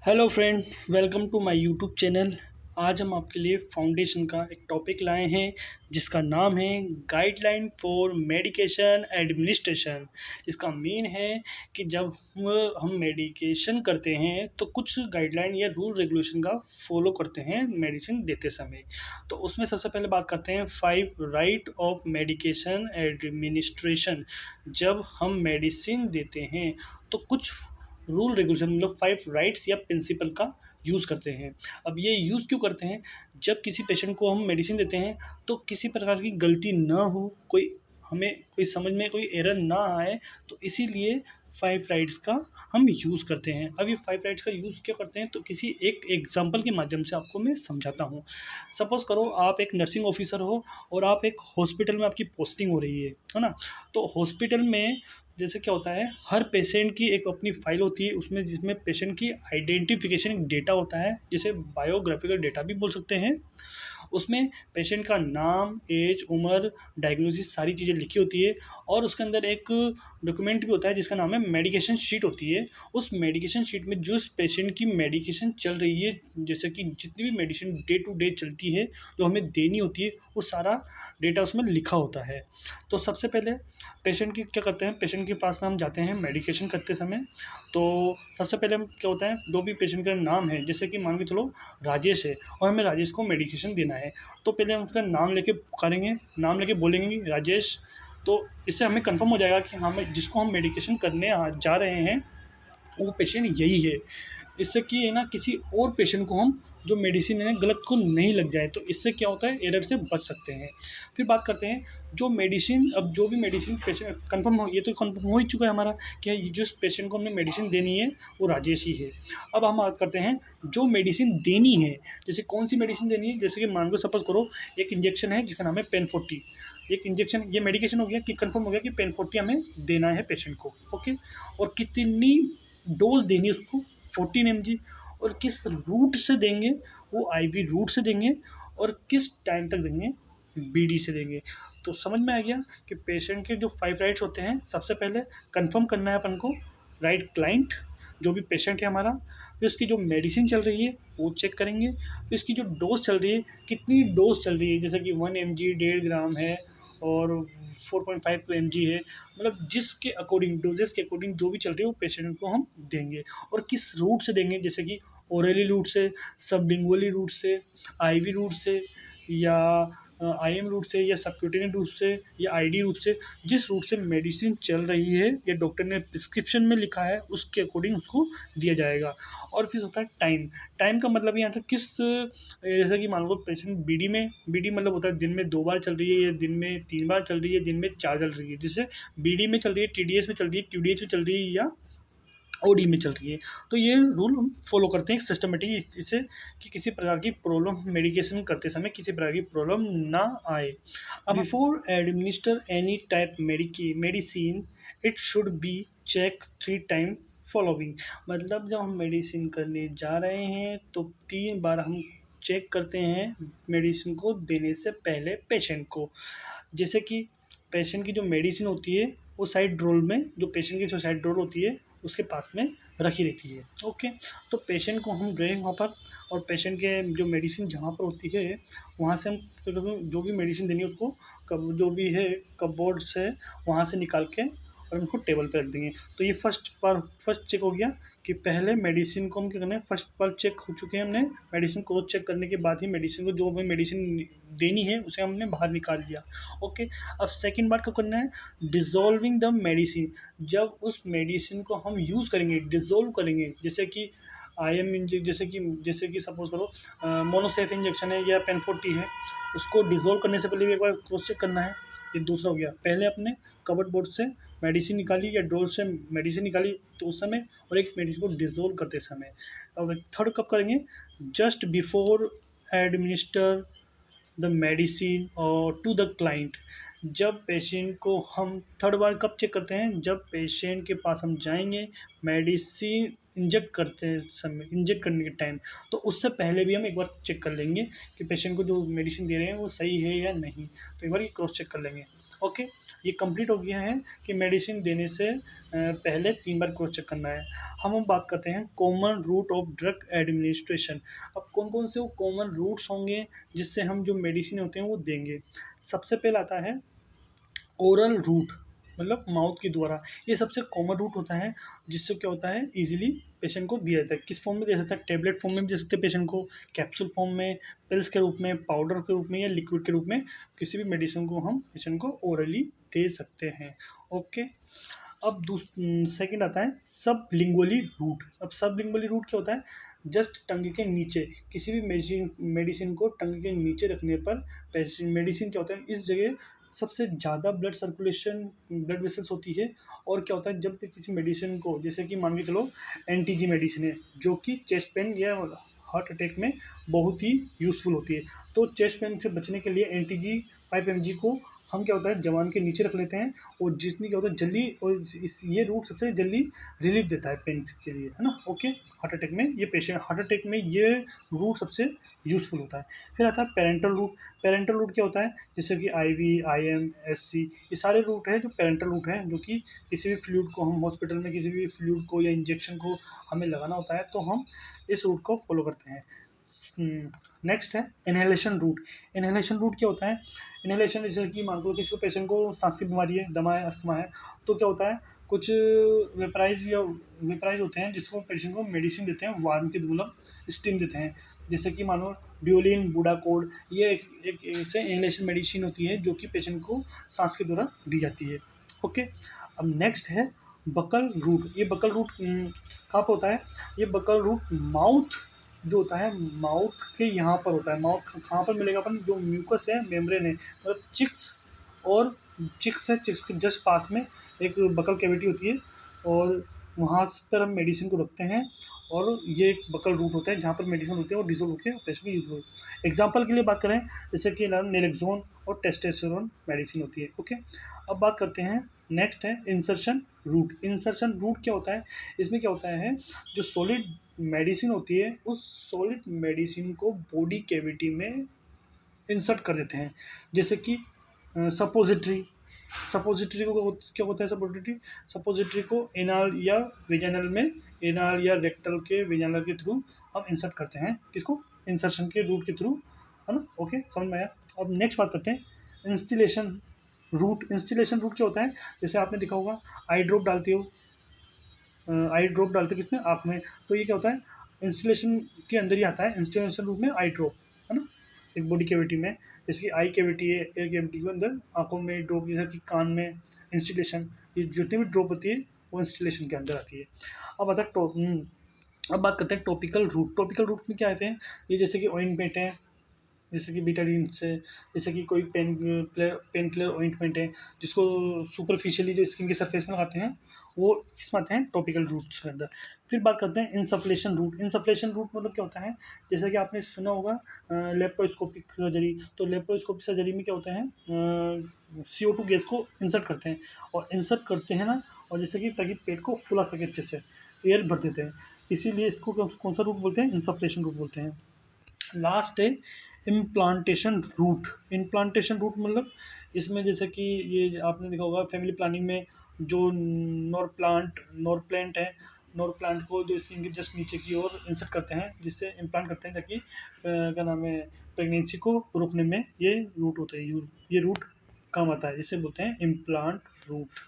Hello friend, welcome to my YouTube channel. आज हम आपके लिए फाउंडेशन का एक टॉपिक लाए हैं जिसका नाम है गाइडलाइन फॉर मेडिकेशन एडमिनिस्ट्रेशन। इसका मीन है कि जब हम मेडिकेशन करते हैं तो कुछ गाइडलाइन या रूल रेगुलेशन का फॉलो करते हैं मेडिसिन देते समय। तो उसमें सबसे पहले बात करते हैं 5 राइट ऑफ मेडिकेशन एडमिनिस्ट्रेशन। जब हम मेडिसिन देते हैं तो कुछ रूल रेगुलेशन मतलब 5 राइट्स या प्रिंसिपल का यूज़ करते हैं। अब ये यूज़ क्यों करते हैं? जब किसी पेशेंट को हम मेडिसिन देते हैं तो किसी प्रकार की गलती ना हो, हमें कोई समझ में कोई एरर ना आए, तो इसीलिए 5 राइट्स का हम यूज़ करते हैं। अब ये 5 राइट्स का यूज़ क्यों करते हैं तो किसी एक एग्जांपल के माध्यम से आपको मैं समझाता हूँ। सपोज़ करो आप एक नर्सिंग ऑफिसर हो और आप एक हॉस्पिटल में आपकी पोस्टिंग हो रही है ना? तो हॉस्पिटल में जैसे क्या होता है, हर पेशेंट की एक अपनी फ़ाइल होती है उसमें, जिसमें पेशेंट की आइडेंटिफिकेशन डेटा होता है, जिसे बायोग्राफिकल डेटा भी बोल सकते हैं। उसमें पेशेंट का नाम, एज, उम्र, डायग्नोसिस सारी चीज़ें लिखी होती है और उसके अंदर एक डॉक्यूमेंट भी होता है जिसका नाम है मेडिकेशन शीट होती है। उस मेडिकेशन शीट में जो उस पेशेंट की मेडिकेशन चल रही है, जैसे कि जितनी भी मेडिसिन डे टू डे चलती है जो हमें देनी होती है, वो सारा डेटा उसमें लिखा होता है। तो सबसे पहले पेशेंट की क्या करते हैं, पेशेंट के पास में हम जाते हैं मेडिकेशन करते समय। तो सबसे पहले हम क्या होता है, जो भी पेशेंट का नाम है, जैसे कि मान के चलो राजेश है और हमें राजेश को मेडिकेशन देना है, तो पहले हम उसका नाम लेके पुकारेंगे, नाम लेके बोलेंगे कि राजेश। तो इससे हमें कंफर्म हो जाएगा कि हमें जिसको हम मेडिकेशन करने जा रहे हैं वो पेशेंट यही है। इससे कि है ना, किसी और पेशेंट को हम जो मेडिसिन है गलत को नहीं लग जाए, तो इससे क्या होता है, एरर से बच सकते हैं। फिर बात करते हैं जो मेडिसिन, अब जो भी मेडिसिन पेशेंट कंफर्म हो, ये तो कंफर्म हो ही चुका है हमारा कि जिस पेशेंट को हमने मेडिसिन देनी है वो राजेश ही है। अब हम बात करते हैं जो मेडिसिन देनी है, जैसे कौन सी मेडिसिन देनी है। जैसे कि मान लो सपोज करो एक इंजेक्शन है जिसका नाम है पेन 40। एक इंजेक्शन, ये मेडिकेशन हो गया कि कंफर्म हो गया कि पेन 40 हमें देना है पेशेंट को, ओके। और कितनी डोज देनी है उसको, 14 mg। और किस रूट से देंगे, वो आईवी रूट से देंगे। और किस टाइम तक देंगे, बीडी से देंगे। तो समझ में आ गया कि पेशेंट के जो 5 राइट्स होते हैं, सबसे पहले कंफर्म करना है अपन को राइट क्लाइंट, जो भी पेशेंट है हमारा। फिर उसकी जो मेडिसिन चल रही है वो चेक करेंगे। फिर उसकी जो डोज चल रही है, कितनी डोज चल रही है, जैसे कि 1 mg 1.5 ग्राम है और 4.5 mg है। मतलब जिसके अकॉर्डिंग, डोजेस के अकॉर्डिंग जो भी चल रही है वो पेशेंट को हम देंगे। और किस रूट से देंगे, जैसे कि ओरली रूट से, सबलिंगुअली रूट से, आईवी रूट से, या आईएम रूट से, या सबक्यूटेनियस रूट से, या आईडी रूट से। जिस रूट से मेडिसिन चल रही है या डॉक्टर ने प्रिस्क्रिप्शन में लिखा है उसके अकॉर्डिंग उसको दिया जाएगा। और फिर होता है टाइम। टाइम का मतलब यहाँ से किस, जैसे कि मान लो पेशेंट बीडी मतलब होता है दिन में 2 बार चल रही है, या दिन में 3 बार चल रही है, दिन में 4 चल रही है। जिससे बीडी में चल रही है, टीडीएस में चल रही है, क्यूडीएच में चल रही है, या ओडी में चल रही है। तो ये रूल हम फॉलो करते हैं सिस्टमेटिक, इससे कि किसी प्रकार की प्रॉब्लम, मेडिकेशन करते समय किसी प्रकार की प्रॉब्लम ना आए। अब before administer any type medicine, it should be check 3 time following. मतलब जब हम मेडिसिन करने जा रहे हैं तो 3 बार हम चेक करते हैं मेडिसिन को देने से पहले पेशेंट को। जैसे कि पेशेंट की जो मेडिसिन होती है वो साइड ड्रोल में, जो पेशेंट की जो साइड ड्रोल होती है उसके पास में रखी रहती है, ओके। तो पेशेंट को हम गए वहाँ पर, और पेशेंट के जो मेडिसिन जहाँ पर होती है वहाँ से हम जो भी मेडिसिन देनी है उसको कब जो भी है कपबोर्ड से वहाँ से निकाल के और उनको टेबल पे रख देंगे। तो ये फर्स्ट चेक हो गया कि पहले मेडिसिन को हम क्या करना है, फर्स्ट बार चेक हो चुके हैं हमने। मेडिसिन को चेक करने के बाद ही मेडिसिन को, जो हमें मेडिसिन देनी है उसे हमने बाहर निकाल लिया, ओके। अब सेकंड बार कब करना है, डिज़ोल्विंग द मेडिसिन। जब उस मेडिसिन को हम यूज़ करेंगे, डिज़ोल्व करेंगे, जैसे कि आईएम इंजेक्शन, जैसे कि सपोज करो मोनोसेफ इंजेक्शन है या पेन 40 है, उसको डिज़ोल्व करने से पहले भी एक बार क्रॉस चेक करना है। ये दूसरा हो गया। पहले अपने कबर्ड बोर्ड से मेडिसिन निकाली या डोर से मेडिसिन निकाली तो उस समय, और एक मेडिसिन को डिज़ोल्व करते समय। अब थर्ड कब करेंगे, just before administer the medicine और टू द क्लाइंट। जब पेशेंट को हम थर्ड बार कब चेक करते हैं, जब पेशेंट के पास हम जाएंगे, मेडिसिन इंजेक्ट करते समय, इंजेक्ट करने के टाइम, तो उससे पहले भी हम एक बार चेक कर लेंगे कि पेशेंट को जो मेडिसिन दे रहे हैं वो सही है या नहीं। तो एक बार ये क्रॉस चेक कर लेंगे। ओके, ये कंप्लीट हो गया है कि मेडिसिन देने से पहले 3 बार क्रॉस चेक करना है। हम बात करते हैं common route of drug administration. अब कौन-कौन से वो कॉमन रूट्स होंगे जिससे हम जो मेडिसिन होते हैं वो देंगे। सबसे पहला आता है ओरल रूट, मतलब माउथ के द्वारा। ये सबसे कॉमन रूट होता है जिससे क्या होता है, ईजिली पेशेंट को दिया जाता है। किस फॉर्म में दे सकता है, टैबलेट फॉर्म में भी दे सकते हैं पेशेंट को, कैप्सूल फॉर्म में, पिल्स के रूप में, पाउडर के रूप में या लिक्विड के रूप में, किसी भी मेडिसिन को हम पेशेंट को ओरली दे सकते हैं। ओके, अब सेकंड आता है सब लिंगुअली रूट। अब सब लिंगुअली रूट क्या होता है, जस्ट टंग के नीचे, किसी भी मेडिसिन को टंग के नीचे रखने पर पेशेंट, मेडिसिन क्या होता है इस जगह सबसे ज़्यादा ब्लड सर्कुलेशन, ब्लड वेसल्स होती है। और क्या होता है, जब भी किसी मेडिसिन को, जैसे कि मान के चलो एंटीजी मेडिसिन है जो कि चेस्ट पेन या हार्ट अटैक में बहुत ही यूज़फुल होती है, तो चेस्ट पेन से बचने के लिए एंटीजी 5 mg को हम क्या होता है जवान के नीचे रख लेते हैं, और जितनी क्या होता है जल्दी, और इस ये रूट सबसे जल्दी रिलीफ देता है पेन के लिए, है ना। ओके, हार्ट अटैक में ये पेशेंट, हार्ट अटैक में ये रूट सबसे यूज़फुल होता है। फिर आता है पेरेंटल रूट। पेरेंटल रूट क्या होता है, जैसे कि IV, IM, SC, ये सारे रूट हैं जो पेरेंटल रूट हैं, जो कि किसी भी फ्लूइड को हम हॉस्पिटल में, किसी भी फ्लूइड को या इंजेक्शन को हमें लगाना होता है तो हम इस रूट को फॉलो करते हैं। नेक्स्ट है इनहेलेशन रूट। इनहेलेशन रूट क्या होता है, इनहेलेशन जैसे कि मान लो किसी को, पेशेंट को सांस की बीमारी है, दमा है, अस्थमा है, तो क्या होता है कुछ वेपराइज होते हैं जिसको पेशेंट को मेडिसिन देते हैं, वार्म के मतलब स्टीम देते हैं, जैसे कि मानो ड्यूलिन, बुडाकोड, ये एक ऐसे इनहेलेशन मेडिसिन होती है जो कि पेशेंट को सांस के द्वारा दी जाती है। ओके, अब नेक्स्ट है बकल रूट। ये बकल रूट कहाँ पर होता है, ये बकल रूट माउथ जो होता है, माउथ के यहाँ पर होता है। माउथ कहाँ पर मिलेगा, अपन जो म्यूकस है, मेम्ब्रेन है, मतलब चिक्स, और चिक्स है, चिक्स के जस्ट पास में एक बकल कैविटी होती है, और वहाँ पर हम मेडिसिन को रखते हैं, और ये एक बकल रूट होता है जहाँ पर मेडिसिन होते हैं और डिसोल्व होकर पेशेंट में यूज होती है। एग्जाम्पल के लिए बात करें, जैसे कि नेलेक्सोन और टेस्टोस्टेरोन मेडिसिन होती है। ओके, अब बात करते हैं, नेक्स्ट है इंसर्शन रूट। इंसर्शन रूट क्या होता है, इसमें क्या होता है, जो सॉलिड मेडिसिन होती है उस सॉलिड मेडिसिन को बॉडी कैविटी में इंसर्ट कर देते हैं, जैसे कि सपोजिटरी। सपोजिटरी को क्या होता है, सपोजिटरी, सपोजिटरी को एनाल या वेजाइनल में, एनाल या रेक्टल के वेजाइनल के थ्रू हम इंसर्ट करते हैं, किसको, इंसर्शन के रूट के थ्रू, है ना। ओके, समझ में आया। अब नेक्स्ट बात करते हैं इंस्टिलेशन रूट। इंस्टिलेशन रूट क्या होता है, जैसे आपने देखा होगा आई ड्रॉप डालते हो, आई ड्रॉप डालते कितने, आँख में, तो ये क्या होता है इंस्टिलेशन के अंदर ही आता है, इंस्टिलेशन रूट में आई ड्रॉप, है ना, एक बॉडी कैविटी में, जैसे कि आई कैविटी है, एयर कैविटी के अंदर आँखों में ड्रॉप, जैसे कि कान में इंस्टिलेशन, ये जितनी भी ड्रॉप होती है वो इंस्टिलेशन के अंदर आती है। अब आता है अब बात करते हैं टॉपिकल रूट। टॉपिकल रूट में क्या आते हैं, ये जैसे कि ऑइंटमेंट है, जैसे कि बीटाडीन से, जैसे कि कोई पेन किलर ऑइंटमेंट है जिसको सुपरफिशियली जो स्किन के सरफेस में लगाते हैं, वो इसमें आते हैं टॉपिकल रूट्स के अंदर। फिर बात करते हैं इंसफ्लेशन रूट। इंसफ्लेशन रूट मतलब क्या होता है, जैसे कि आपने सुना होगा लेप्रोस्कोपिक सर्जरी, तो लेप्रोस्कोपिक सर्जरी में क्या होता है, CO2 गैस को इंसर्ट करते हैं, और इंसर्ट करते हैं ना, और जैसे कि ताकि पेट को फुला सके अच्छे से, एयर भर देते हैं, इसीलिए इसको कौन सा रूट बोलते हैं, इंसफ्लेशन रूट बोलते हैं। लास्ट है इम्प्लांटेशन रूट। इम्प्लांटेशन रूट मतलब इसमें जैसे कि ये आपने देखा होगा फैमिली प्लानिंग में, जो नॉर प्लांट है, नॉर प्लांट को जो स्किन के जस्ट नीचे की ओर इंसर्ट करते हैं, जिससे इम्प्लांट करते हैं, ताकि क्या नाम है, प्रेगनेंसी को रोकने में ये रूट होता है, ये रूट काम आता है, इसे बोलते हैं इम्प्लांट रूट।